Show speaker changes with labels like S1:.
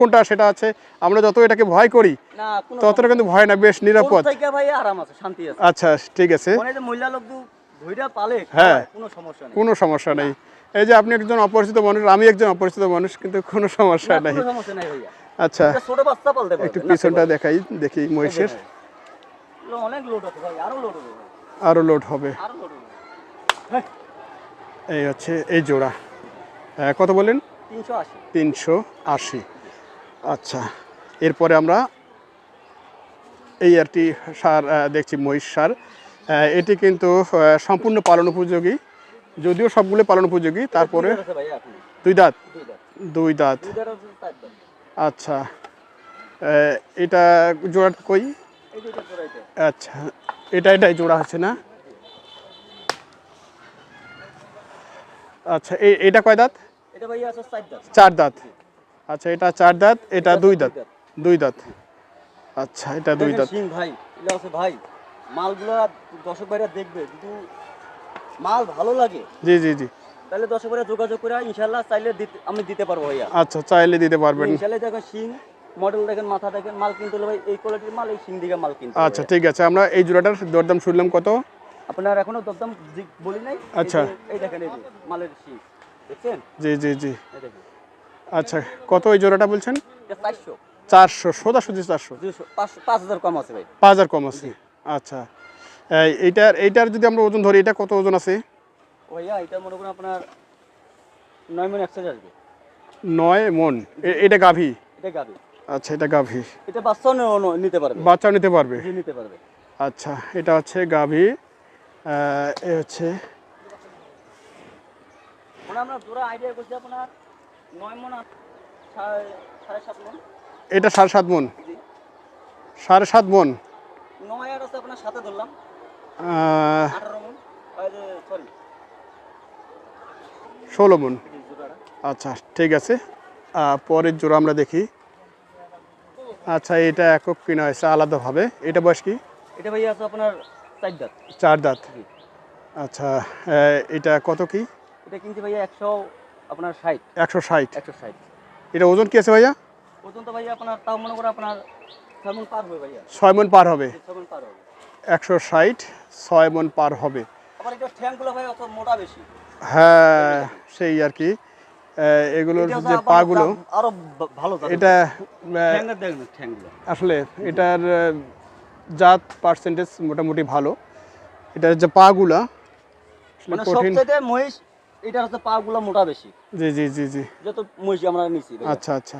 S1: কোনটা সেটা আছে, আমরা যত এটাকে ভয় করি ততটা কিন্তু ভয় না, বেশ নিরাপদ। আচ্ছা ঠিক আছে, হ্যাঁ কোনো সমস্যা নেই। এই যে আপনি একজন অপরিচিত মানুষ, আমি একজন অপরিচিত মানুষ, কিন্তু কোনো সমস্যা নাই। আচ্ছা একটু পিছনটা দেখাই, দেখি মহিষের আরো লোড হবে। এই হচ্ছে এই জোড়া, কত বলেন? 380। আচ্ছা এরপরে আমরা এই একটি সার দেখছি, মহিষ সার। এটি কিন্তু সম্পূর্ণ পালন উপযোগী, যদিও সবগুলো পালন উপযোগী, তারপরে দুই দাঁত। আচ্ছা এটা জোড়া কই? আচ্ছা এটাই জোড়া আছে না? আচ্ছা এটা কয় দাঁত? 4 দাঁত। আচ্ছা এটা 4 দাঁত, এটা 2 দাঁত। আচ্ছা এটা 2 দাঁত।
S2: ভাই এটা আছে ভাই, মালগুলো দর্শক ভাইরা দেখবে, যদি মাল ভালো লাগে
S1: জি জি জি
S2: তাহলে দর্শক ভাইরা যোগাযোগ করে ইনশাআল্লাহ চাইলে আমি দিতে পারবো ভাইয়া।
S1: আচ্ছা চাইলে দিতে পারবেন
S2: ইনশাআল্লাহ। দেখেন শিং মডেল, দেখেন মাথা, দেখেন মাল কিনতে হলে ভাই এই কোয়ালিটির মাল, এই শিং দিকে মাল কিনতে।
S1: আচ্ছা ঠিক আছে, আমরা এই জোড়াটার দরদাম শুনলাম কত?
S2: আপনার এখনো দরদাম বলি নাই।
S1: আচ্ছা
S2: এই দেখেন এই যে মালের শিং দেখছেন?
S1: জি জি জি আচ্ছা কত এই জোড়াটা বলছেন?
S2: 400
S1: সোজাসুজি 400।
S2: 5000 কম আছে ভাই,
S1: 5000 কম আছে। আচ্ছা এইটার যদি আমরা ওজন ধরি, এটা কত ওজন আছে
S2: ভাইয়া? এটা মনে করেন আপনার 9 মণ এক্সেস আসবে।
S1: 9 মণ। এটা গাভী?
S2: এটা গাভী।
S1: আচ্ছা এটা গাভী,
S2: এটা বাচ্চাও নিতে পারবে।
S1: বাচ্চাও নিতে পারবে?
S2: জি নিতে পারবে।
S1: আচ্ছা এটা হচ্ছে গাভী, এ হচ্ছে
S2: মানে আমরা পুরো আইডিয়া করছি আপনার 9 মণ 7.5 মণ।
S1: এটা 7.5 মণ। 7.5 মণ
S2: 9 আর আছে আপনার সাথে ধরলাম 18 মণ, সরি
S1: 16 মণ। আচ্ছা ঠিক আছে, পরের জোড়া আমরা দেখি। আচ্ছা এটা একক কিনা হয়েছে আলাদাভাবে, এটা বয়স কি?
S2: এটা ভাইয়া আছে আপনার 4 দাঁত।
S1: 4 দাঁত। আচ্ছা এটা কত কি?
S2: এটা কিনছি ভাইয়া 160।
S1: 160। এটা ওজন কি আছে ভাইয়া?
S2: ওজন তো ভাইয়া আপনার তাও মনে করে আপনার 6 মণ পার হবে ভাইয়া।
S1: 6 মণ পার হবে।
S2: 6 মণ পার হবে।
S1: 160 6 মণ পার হবে।
S2: আবার এটা ঠ্যাংগুলো ভাই অত মোটা বেশি।
S1: হ্যাঁ সেই আর কি, এগুলোর যে পাগুলো
S2: আরো ভালো,
S1: এটা
S2: ঠ্যাংগুলো
S1: আসলে এটার জাত পার্সেন্টেজ মোটামুটি ভালো। এটার যে পাগুলা
S2: মানে সবচেয়ে মহিষ এটার হচ্ছে পাগুলো মোটা বেশি।
S1: জি জি জি জি
S2: যত মহিষ আমরা নিছি।
S1: আচ্ছা আচ্ছা